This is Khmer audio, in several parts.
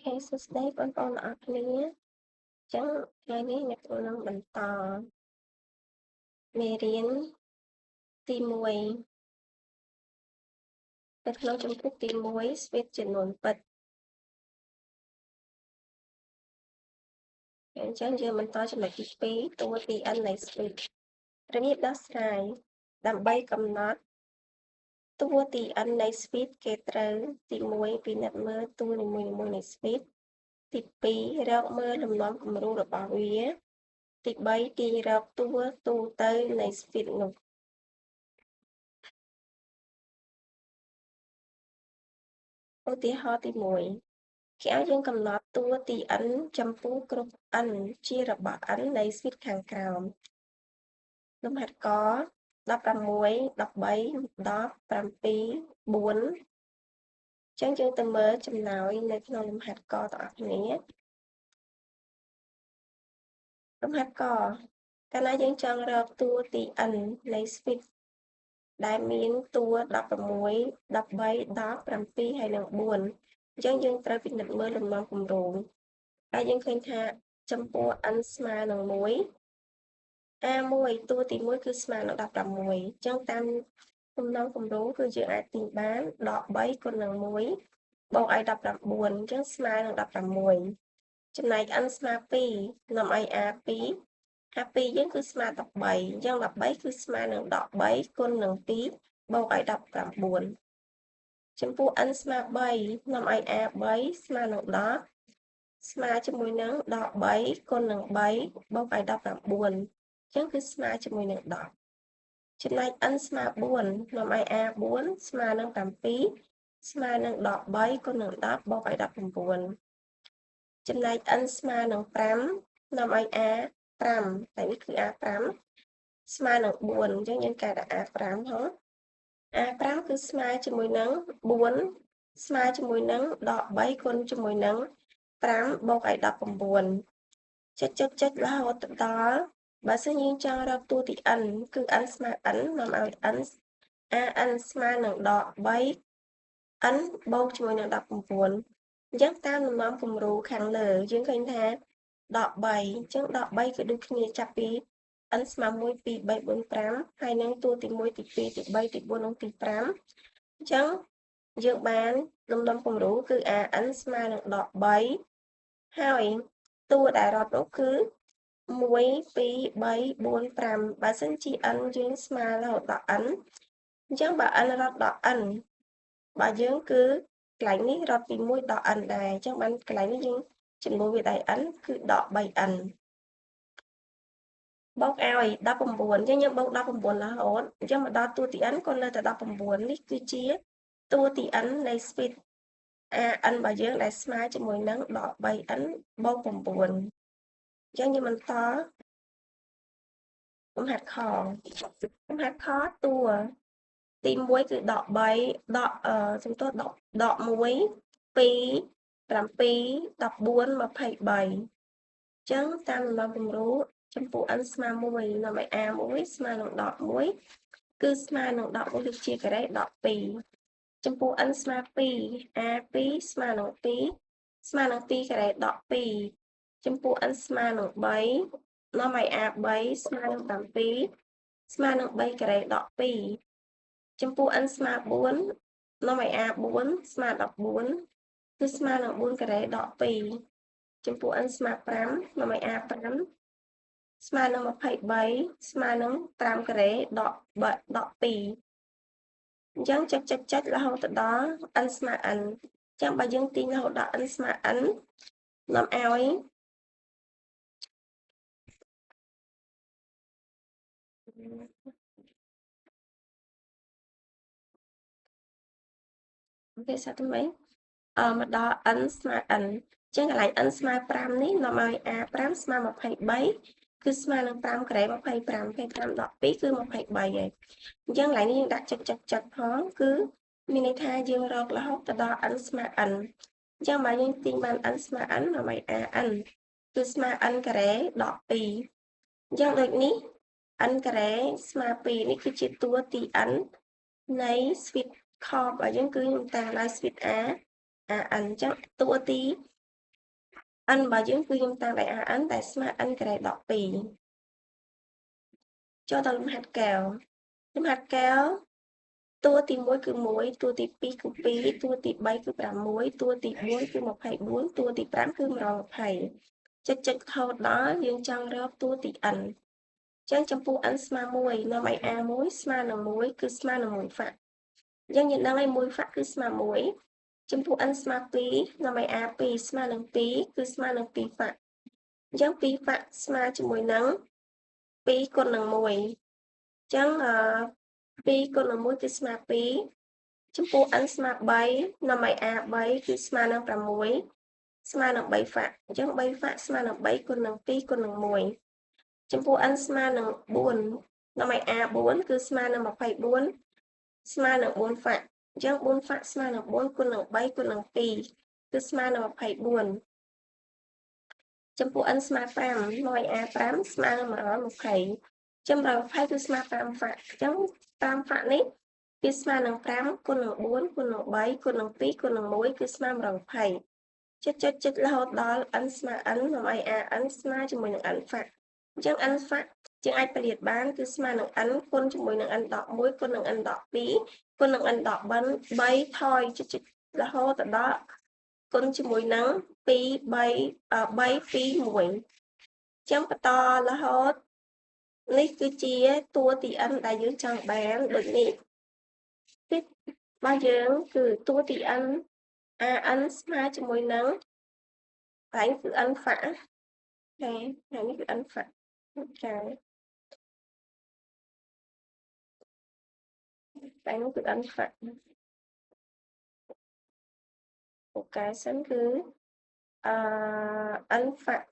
ខេសួស្តីបងប្អូនអរគ្នាចឹងថ្ងៃនេះអ្នកគ្រូនឹងបន្តមេរៀនទី1នៅក្នុងជំពូកទី1ស្វេតចំនួនពិតអញ្ចឹងយើងបន្តចំណុចទី2តួទី n នៃស្វេតរបៀបដោះស្រាយដើម្បីកំណត់តួទី n នៃស្វេតគេត្រូវទី1ពិនិត្យមើលតួនីមួយៗនៃស្វេតទី2រកមើលលំនាំគំរូរបស់វាទី3ទាញរកតួទូទៅនៃស្វេតនោះឧទាហរណ៍ទី1គេឲ្យយើងកំណត់តួទី n ចំពោះគ្រប់ n ជារបស់ n នៃស្វេតខាងក្រោមលំហាត់ក16 13 10 7 4ចឹងយើងទៅមើលចំណោយនៅក្នុងលំហាត់កទាំងអស់គ្នាលំហាត់កកាលណាយើងចង់រកតួទី n នៃស្វេតដែលមានតួ16 13 10 7ហើយនិង4អញ្ចឹងយើងត្រូវពិនិត្យមើលលំនាំគម្រោងហើយយើងឃើញថាចំពោះ n ស្មើនឹង1 A1 តួទី1គឺស្មើនឹង16អញ្ចឹងតាមលំនាំគម្រោងគឺយើងអាចទាញបានដក3គុណនឹង1បូកឲ្យ19អញ្ចឹងស្មើនឹង16ចំណែក n ស្មើ2នាំឲ្យ A2 A2 យើងគឺស្មើ13អញ្ចឹង13គឺស្មើនឹងដក3គុណនឹង2បូកឲ្យ19ចំពោះ n ស្មើ3នាំឲ្យ A3 ស្មើនឹង10ស្មើជាមួយនឹងដក3គុណនឹង3បូកឲ្យ19អញ្ចឹងគឺស្មើជាមួយនឹង10ចំណែក n ស្មើ4នាំឲ្យ A4 ស្មើនឹង7ស្មើនឹងដក3គុណនឹង10បូកឲ្យ19ចំណែក n ស្មើនឹង5នាំឲ្យ A5 តែនេះគឺ A5 ស្មើនឹង4អញ្ចឹងយើងកែដាក់ A5 ហ៎ A5 គឺស្មើជាមួយនឹង4ស្មើជាមួយនឹងដក3គុណជាមួយនឹង5បូកឲ្យ19ចុចរហូតដល់បើសិនយើងចង់រកតួទី n គឺ n ស្មើ n នាំឲ្យ n an ស្មើនឹងដក3 n បូកជាមួយនឹង19អញ្ចឹងតាមលំនាំគំរូខាងលើយើងឃើញថាដក3អញ្ចឹងដក3គឺដូចគ្នាចាប់ពី n ស្មើ1 2 3 4 5ហើយនឹងតួទី1ទី2ទី3ទី4និងទី5អញ្ចឹងយើងបានលំនាំគំរូគឺ an ស្មើនឹងដក3ហើយតួដែលរត់នោះគឺ1 2 3 4 5បើសិនជា n យើងស្មើរហូតដល់ n អញ្ចឹងបើ n រត់ដល់ n បើយើងគឺកន្លែងនេះរត់ពី1ដល់ n ដែរអញ្ចឹងបានកន្លែងនេះយើងចំនួនវាដៃ n គឺដក 3n បូកឲ្យ19អញ្ចឹងយើងបូក19រហូតអញ្ចឹងមកដល់តួទី n ក៏នៅតែ19នេះគឺជាតួទី n នៃស្វីត an របស់យើងដែលស្មើជាមួយនឹងដក 3n បូក9អញ្ចឹងយើងបន្តលំហាត់ខលំហាត់ខតួទី1គឺដក3សំទោសដក1 2 7 14 23ចឹងតាមលំនាំគំរូចំពោះ n ស្មើ1នាំឲ្យ a1 ស្មើនឹងដក1គឺស្មើនឹងដក1លើជាការ៉េដក2ចំពោះ n ស្មើ2 a2 ស្មើនឹង2ស្មើនឹង2ការ៉េដក2ចំពោះ n ស្មើនឹង3នាំឲ្យ a3 ស្មើនឹង7ស្មើនឹង3ការ៉េដក2ចំពោះ n ស្មើ4នាំឲ្យ a4 ស្មើ14គឺស្មើនឹង4ការ៉េដក2ចំពោះ n ស្មើ5នាំឲ្យ a5 ស្មើនឹង23ស្មើនឹង5ការ៉េដក2អញ្ចឹងចុចរហូតដល់ n ស្មើ n អញ្ចឹងបើយើងទាញរហូតដល់ n ស្មើ n នាំឲ្យវាសាថ្មីមកដល់ n ស្មើ n អញ្ចឹងកន្លែង n ស្មើ5នេះនាំឲ្យ a5 ស្មើ23គឺស្មើនឹង5ការ៉េ25ដក2គឺ23ហើយអញ្ចឹងកន្លែងនេះយើងដាក់ចុចផងគឺមានន័យថាយើងរករហូតទៅដល់ n ស្មើ n អញ្ចឹងបើយើងទាញបាន n ស្មើ n នាំឲ្យ an គឺស្មើ n ការ៉េដក2អញ្ចឹងដូចនេះ n ការ៉េស្មើ2នេះគឺជាតួទី n នៃស្វីតខរបស់យើងគឺខ្ញុំតាំងដោយស្វីត a n អញ្ចឹងតួទី n របស់យើងគឺខ្ញុំតាំងតែ rn តែស្មើ n ក្រេដក2ចូលដល់លំហាត់កែវលំហាត់កែវតួទី1គឺ1តួទី2គឺ2តួទី3គឺ6តួទី4គឺ24តួទី5គឺ120ចិត្តរហូតដល់យើងចង់រកតួទី n ចឹងចំពោះ n ស្មើ1នាំឲ្យ a1 ស្មើនឹង1គឺស្មើនឹង1ហ្វាក់យើងដឹងឲ្យ1ហ្វាក់គឺស្មើ1ចំពោះ n ស្មើ2នាំឲ្យ a2 ស្មើនឹង2គឺស្មើនឹង2ហ្វាក់អញ្ចឹង2ហ្វាក់ស្មើជាមួយនឹង2គុណនឹង1អញ្ចឹង2គុណនឹង1គឺស្មើ2ចំពោះ n ស្មើ3នាំឲ្យ a3 គឺស្មើនឹង6ស្មើនឹង3ហ្វាក់អញ្ចឹង3ហ្វាក់ស្មើនឹង3គុណនឹង2គុណនឹង1ចំពោះ n ស្មើនឹង4នាំឲ្យ a4 គឺស្មើនឹង24ស្មើនឹង4ហ្វាក់អញ្ចឹង4ហ្វាក់ស្មើនឹង4គុណនឹង3គុណនឹង2គឺស្មើនឹង24ចំពោះ n ស្មើ5មក a5 ស្មើនឹង120ចំ120គឺស្មើ5ហ្វាក់អញ្ចឹង5ហ្វាក់នេះវាស្មើនឹង5គុណនឹង4គុណនឹង3គុណនឹង2គុណនឹង1គឺស្មើ120ចិត្តរហូតដល់ n ស្មើ n នាំឲ្យ an ស្មើជាមួយនឹង n ហ្វាក់អញ្ចឹង n ហ្វាក់យើងអាចប្រៀបបានគឺស្មើនឹង n គុណជាមួយនឹង n ដក1គុណនឹង n ដក2គុណនឹង n ដក3ថយចិត្តរហូតដល់គុណជាមួយនឹង2 3 2 1អញ្ចឹងបន្តរហូតនេះគឺជាតួទី n ដែលយើងចង់បានដូចនេះទីរបស់យើងគឺតួទី n an ស្មើជាមួយនឹងតែគឺ n ហ្វាក់ហើយនេះគឺ n ហ្វាក់ចាតែនោះគឺ n ហ្វាក់អូខេសិនគឺn ហ្វាក់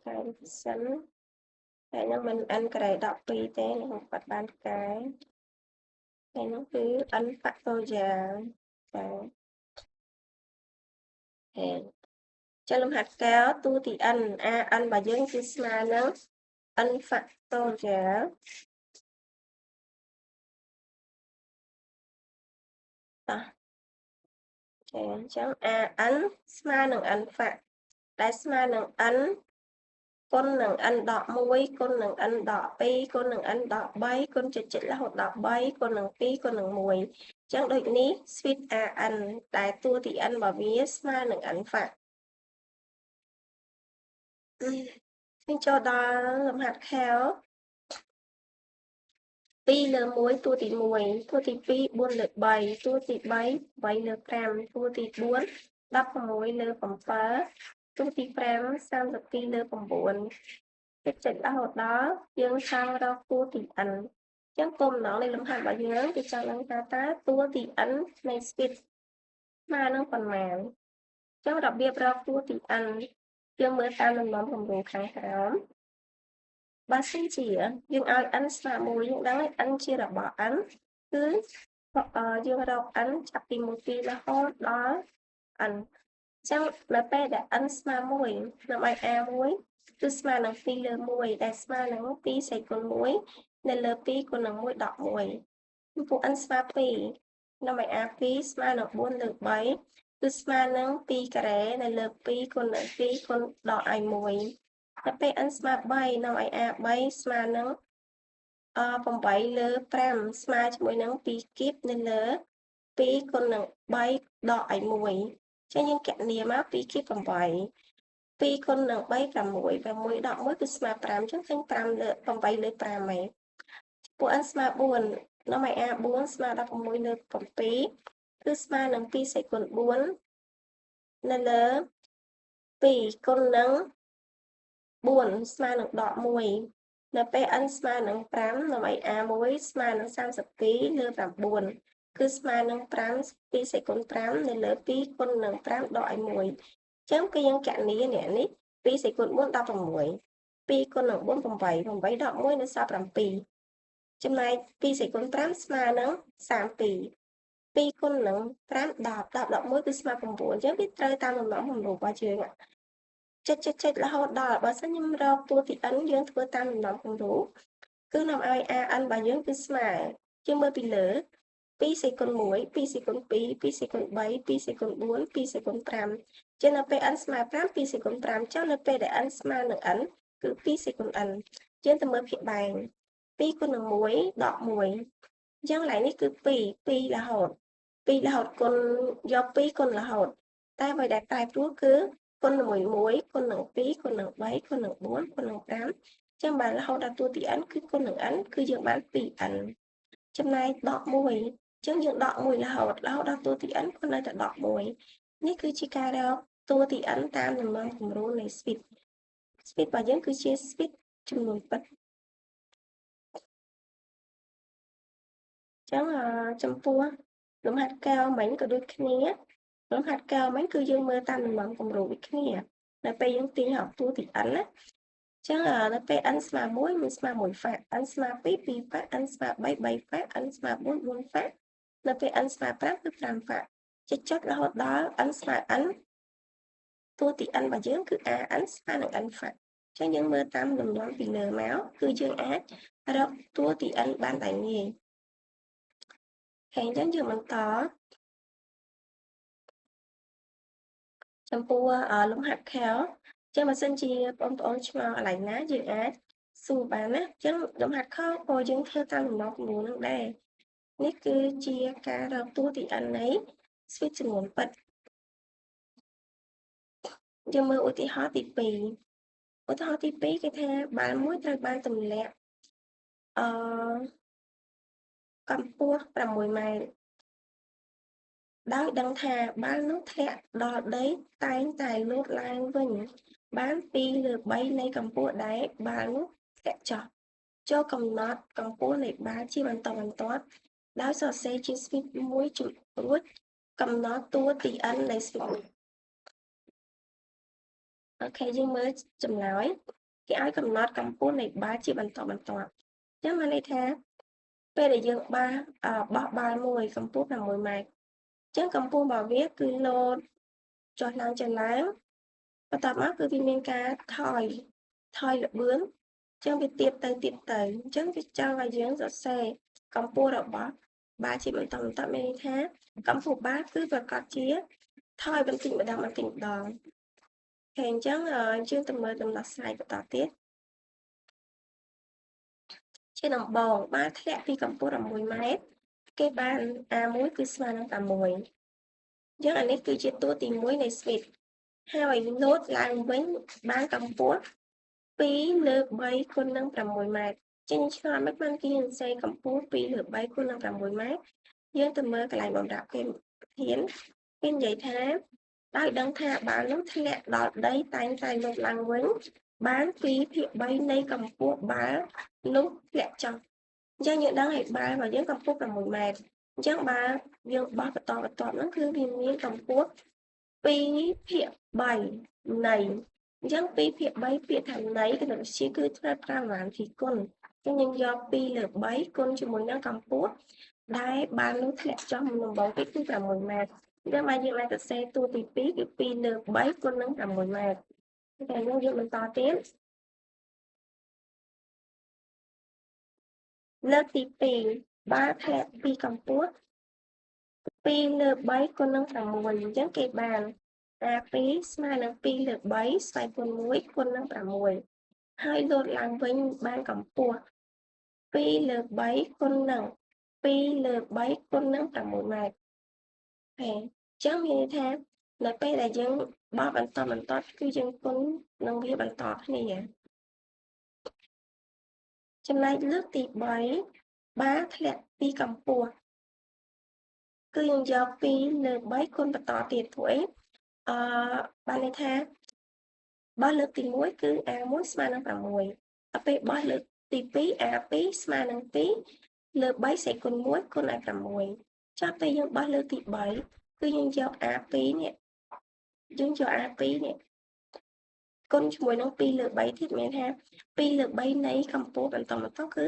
តែសិនតែនឹងមិន n ក្រេ12ទេនឹងបាត់បានកែតែនោះគឺ n ហ្វាក់តូយ៉ាងចាចលំហាត់កែវតួទី n an របស់យើងគឺស្មើនឹង n ហ្វាក់តូយ៉ាងតោះចាអញ្ចឹង an ស្មើនឹង n ហ្វាក់ដែលស្មើនឹង n គុណនឹង n ដក1គុណនឹង n ដក2គុណនឹង n ដក3គុណចិត្តរហូតដល់3គុណនឹង2គុណនឹង1អញ្ចឹងដូចនេះ suite an ដែលតួទី n របស់វាស្មើនឹង n ហ្វាក់ខ្ញុំចូលដល់លំហាត់ខែវ2លើ1តួទី1តួទី2 4លើ3តួទី3 8លើ5តួទី4 16លើ7តួទី5 32លើ9ចិត្តរហូតដល់យើងចង់រកតួទី n អញ្ចឹងគោលបំណងនៃលំហាត់របស់យើងគឺចង់ដឹងថាតើតួទី n នៃ speed ស្មើនឹងប៉ុន្មានអញ្ចឹងរបៀបរកតួទី n យើងមើលតាមលំនាំគំរូខាងក្រោមបើសិនជាយើងឲ្យ n ស្មើ1យើងដឹងហើយ n ជារបស់ n គឺយើងរក n ចាប់ពី1 2រហូតដល់ n អញ្ចឹងនៅពេលដែល n ស្មើ1នាំឲ្យ a1 គឺស្មើនឹង2លើ1ដែលស្មើនឹង2សេគុណ1នៅលើ2គុណនឹង1ដក1ចំពោះ n ស្មើ2នាំឲ្យ a2 ស្មើនឹង4លើ3គឺស្មើនឹង2ការ៉េនៅលើ2គុណនឹង2គុណដកឲ្យ1តែពេល n ស្មើ3នាំឲ្យ a3 ស្មើនឹង8លើ5ស្មើជាមួយនឹង2គីបនៅលើ2គុណនឹង3ដកឲ្យ1អញ្ចឹងយើងគណនាមក2គីប8 2គុណនឹង3 6 6ដក1គឺស្មើ5អញ្ចឹងឃើញ5លើ8លើ5ហើយពួក n ស្មើ4នាំឲ្យ a4 ស្មើ16លើ7គឺស្មើនឹង2សេគុណ4នៅលើ2គុណនឹង4ស្មើនឹងដក1នៅពេល n ស្មើនឹង5នាំឲ្យ a1 ស្មើនឹង32លើ9គឺស្មើនឹង5 2សេគុណ5នៅលើ2គុណនឹង5ដកឲ្យ1អញ្ចឹងគឺយើងគណនានេះ2សេគុណ4 16 2គុណនឹង4 8 8ដក1នៅសល់7ចំណែក2សេគុណ5ស្មើនឹង32 2គុណនឹង5 10 10ដក1គឺស្មើ9អញ្ចឹងវាត្រូវតាមលំនាំគំរូរបស់យើងចិត្តរហូតដល់បើសិនខ្ញុំរកតួទី n យើងធ្វើតាមលំនាំគំរូគឺនាំឲ្យ an របស់យើងគឺស្មើយើងមើលពីលើ 2 សេគុណ 1 2 សេគុណ 2 2 សេគុណ 3 2 សេគុណ 4 2 សេគុណ 5 ចឹងនៅពេល n ស្មើ5 2 សេគុណ 5 ចឹងនៅពេលដែល n ស្មើនឹង n គឺ2សេគុណ n យើងទៅមើលភាគបែង2គុណនឹង1ដក1ចឹងកន្លែងនេះគឺ2រហូត2រហូតគុណយក2គុណរហូតតែអ្វីដែលប្រែប្រួលគឺគុណនឹង1គុណនឹង2គុណនឹង3គុណនឹង4គុណនឹង5ចឹងបានរហូតដល់តួទី n គឺគុណនឹង n គឺយើងបាន 2n ចំណែកដក1ចឹងយើងដក1រហូតដល់តួទី n ក៏នៅតែដក1នេះគឺជាការរកតួទី n តាមលំនាំគំរូនៃ speed របស់យើងគឺជា speed ចំនួនពិតចឹងចំពោះលំហាត់កែវមិញក៏ដូចគ្នាលំហាត់កែវមិញគឺយើងមើលតាមលំនាំគំរូដូចគ្នានៅពេលយើងទាញរកតួទី n ណាចឹងនៅពេល n ស្មើ1មានស្មើ1ហ្វាក់ n ស្មើ2 2ហ្វាក់ n ស្មើ3 3ហ្វាក់ n ស្មើ4 4ហ្វាក់នៅពេល n ស្មើ5គឺ5ហ្វាក់ចុចរហូតដល់ n ស្មើ n តួទី n របស់យើងគឺ an ស្មើនឹង n ហ្វាក់ចឹងយើងមើលតាមលំនាំពីលើមកគឺយើងអាចរកតួទី n បានតែងាយហើយអញ្ចឹងយើងបន្តចំពោះលំហាត់ Cal ចឹងបើសិនជាបងប្អូនឆ្ងល់កន្លែងណាយើងអាចសួរបានណាចឹងលំហាត់ Cal ក៏យើងធ្វើតាមលំនាំគំរូនឹងដែរនេះគឺជាការរកតួទី n នៃ speed ចំនួនពិតយើងមើលឧទាហរណ៍ទី2ឧទាហរណ៍ទី2គេថាបាល់មួយត្រូវបានទម្លាក់កម្ពស់6ម៉ែត្រដោយដឹងថាបាល់នោះធ្លាក់ដល់ដីតែងតែលោតឡើងវិញបាន2លើ3នៃកម្ពស់ដែលបាល់នោះធ្លាក់ចុះចូលកំណត់កម្ពស់នៃបាល់ជាបន្តបន្ទាប់ដោយសរសេរជា speed មួយរួចកំណត់តួទី n នៃ speed អូខេយើងមើលចម្លើយគេឲ្យកំណត់កម្ពស់នៃបាល់ជាបន្តបន្ទាប់អញ្ចឹងមានន័យថាពេលដែលយើងបោះបាល់មួយកម្ពស់6ម៉ែត្រចឹងកម្ពស់របស់វាគឺលោតចុះឡើងបន្ទាប់មកគឺវាមានការថយល្បឿនចឹងវាទៀតទៅអញ្ចឹងវាចង់ឲ្យយើងសរសេរកម្ពស់របស់បាល់ជាបន្តមានន័យថាកម្ពស់បាល់គឺប្រកាសជាថយបន្តិចម្ដងហើយអញ្ចឹងយើងទៅមើលដំណោះស្រាយបន្តទៀតជាដំបូងបាល់ធ្លាក់ពីកម្ពស់6ម៉ែត្រគេបាន A1 គឺស្មើនឹង6អញ្ចឹងអានេះគឺជាតួទី1នៃ speed ហើយលោតឡើងវិញបានកម្ពស់2លើ3គុណនឹង6ម៉ែត្រចឹងឆ្ងល់មិនបានគេសរសេរកម្ពស់2លើ3គុណនឹង6ម៉ែត្រយើងទៅមើលកន្លែងបំរាប់គេធានគេនិយាយថាដោយដឹងថាបាល់នោះធ្លាក់ដល់ដីតែងតែលោតឡើងវិញបាន2/3នៃកម្ពស់បាល់នោះធ្លាក់ចុះអញ្ចឹងយើងដឹងឲ្យបាល់របស់យើងកម្ពស់6ម៉ែត្រអញ្ចឹងបាល់យើងបោះបន្តហ្នឹងគឺវាមានកម្ពស់2/3នៃអញ្ចឹង2/3ពាក្យថានៃគណិតវិទ្យាគឺត្រូវប្រើប្រមាណពីគុណអញ្ចឹងយើងយក2លើ3គុណជាមួយនឹងកម្ពស់ដែលបាល់នោះធ្លាក់ចុះមុនដំបូងគឺ6ម៉ែត្រអញ្ចឹងមកយើងអាចសរសេរតួទី2គឺ2លើ3គុណនឹង6ម៉ែត្រតែយើងបន្តទៀតលើកទី2បាល់ធ្លាក់ពីកម្ពស់2លើ3គុណនឹង6អញ្ចឹងគេបាន A2 ស្មើនឹង2លើ3ស្វ័យគុណ1គុណនឹង6ហើយលោតឡើងវិញបានកម្ពស់2លើ3គុណនឹង2លើ3គុណនឹង6ម៉ែត្រអញ្ចឹងមានន័យថានៅពេលដែលយើងបោះបន្តគឺយើងគុណនឹងវាបន្តគ្នាចំណែកលើកទី3បាល់ធ្លាក់ពីកម្ពស់គឺយើងយក2លើ3គុណបន្តទៀតព្រោះអីបានន័យថាបោះលើកទី1គឺ A1 ស្មើនឹង6ដល់ពេលបោះលើកទី2 A2 ស្មើនឹង2លើ3សេគុណ1គុណឲ្យ6ចាប់ពេលយើងបោះលើកទី3គឺយើងយក A2 នេះគុណជាមួយនឹង2លើ3ទៀតមានថា2លើ3នៃកម្ពស់បន្តគឺ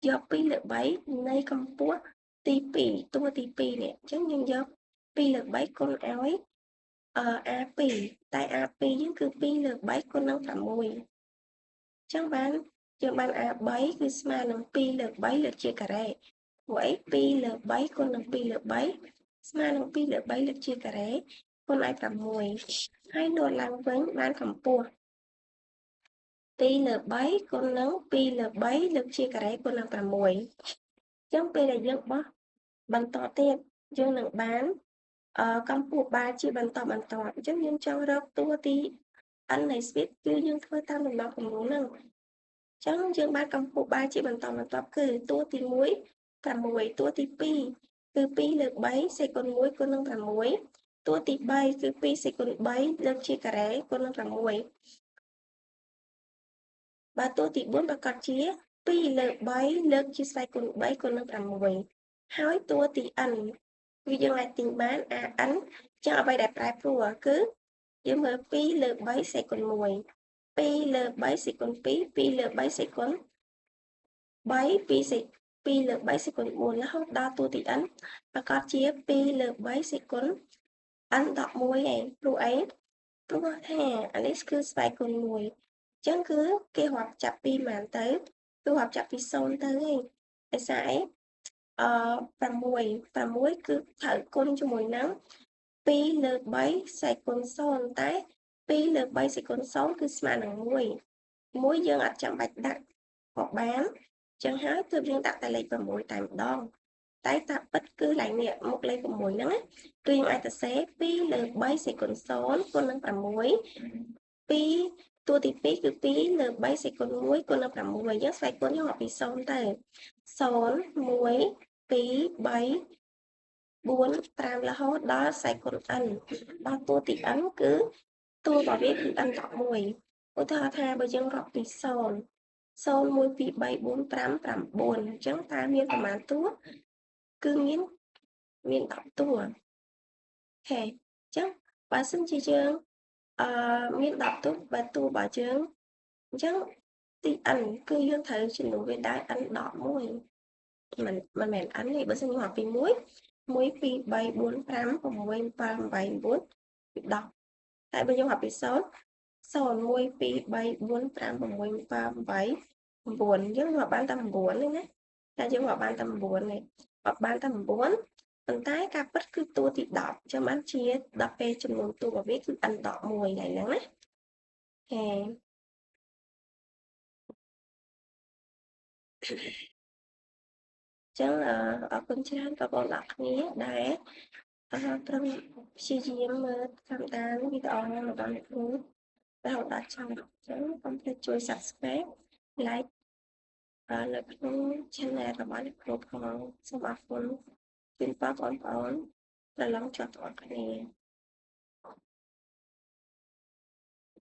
យក2លើ3នៃកម្ពស់ទី2តួទី2នេះអញ្ចឹងយើងយក2លើ3គុណឲ្យA2 តែ A2 យើងគឺ2លើ3គុណនឹង6អញ្ចឹងយើងបាន A3 គឺស្មើនឹង2លើ3លើកជាការ៉េ អី2លើ3គុណនឹង2លើ3ស្មើនឹង2លើ3លើកជាការ៉េគុណឲ្យ6ហើយដកឡើងវិញបានកម្ពស់2លើ3គុណនឹង2លើ3លើកជាការ៉េគុណនឹង6អញ្ចឹងពេលដែលយើងបោះបន្តទៀតយើងនឹងបានកម្ពស់បាជាបន្តអញ្ចឹងយើងចង់រកតួទី n នៃ switch គឺយើងធ្វើតាមដំណោះគំនូរហ្នឹងអញ្ចឹងយើងបានកម្ពស់បាជាបន្តបន្ទាប់គឺតួទី1 6តួទី2គឺ2លើក3សេគុណ1គុណនឹង6តួទី3គឺ2សេគុណ3លើកជាការ៉េគុណនឹង6បើតួទី4ប្រកាសជា2លើក3លើកជាស្វ័យគុណ3គុណនឹង6ហើយតួទី n គឺយើងអាចទិញបាន an ចឹងអ្វីដែលប្រែប្រួលគឺយើងមើល2លើក3សេគុណ1 2លើក3សេគុណ2 2លើក3សេគុណ3 2លើក3សេគុណ4រហូតដល់តួទី n ប្រកាសជា2លើក3សេគុណ n 11ឯងព្រោះអីព្រោះថាអានេះគឺស្វ័យគុណ1អញ្ចឹងគឺគេរាប់ចាប់ពីប៉ុន្មានទៅគឺរាប់ចាប់ពី0ទៅឯងដោយសារអី6គឺត្រូវគុណជាមួយនឹង2លើក3សេគុណ0តែ2លើក3សេគុណ0គឺស្មើនឹង1យើងអត់ចាំបាច់ដាក់ក៏បានចឹងហើយទើបយើងដាក់តែលេខ6តែម្ដងតែតាមពិតគឺឡើងនេះមុខលេខ6ហ្នឹងគឺយើងអាចសរសេរ2លើក3សេគុណ0គុណនឹង6 2តួទី2គឺ2លើក3សេគុណ1គុណនឹង6យើងស្វែងគុណយកពី0ទៅ0 1 2 3 4 5រហូតដល់សេគុណ n ដល់តួទី n គឺតួរបស់វាគឺ n 11ឧទាហរណ៍ថាបើយើងរាប់ពី0 0 1 2 3 4 5 9អញ្ចឹងតើមានប្រមាណតួគឺមាន10តួអូខេអញ្ចឹងបើសិនជាយើងមាន10តួបើតួរបស់យើងអញ្ចឹងទី n គឺយើងត្រូវចំនួនវាដែរ n ដក1មិនមែន n ទេបើសិនយើងរាប់ពី1 1 2 3 4 5 6 7 8 9 10តែបើយើងរាប់ពី0 0 1 2 3 4 5 6 7 8 9យើងរាប់បានតែ9ទេណាតែយើងរាប់បានតែ9ទេរាប់បានតែ9ប៉ុន្តែការពិតគឺតួទី10ចាំបានជាដល់ពេលចំនួនតួរបស់វាគឺ n ដក1ហើយហ្នឹងណាហេចឹងអរគុណច្រើនបងប្អូនអ្នកគ្នាដែលប្រឹងព្យាយាមមើលតាមដានវីដេអូរបស់អ្នកគ្រូរហូតដល់ចប់ចឹងកុំភ្លេចជួយ Subscribe Like នៅក្នុង Channel របស់អ្នកគ្រូផងសូមអរគុណជូនបងប្អូនប្រឡងជាប់ទាំងអស់គ្នា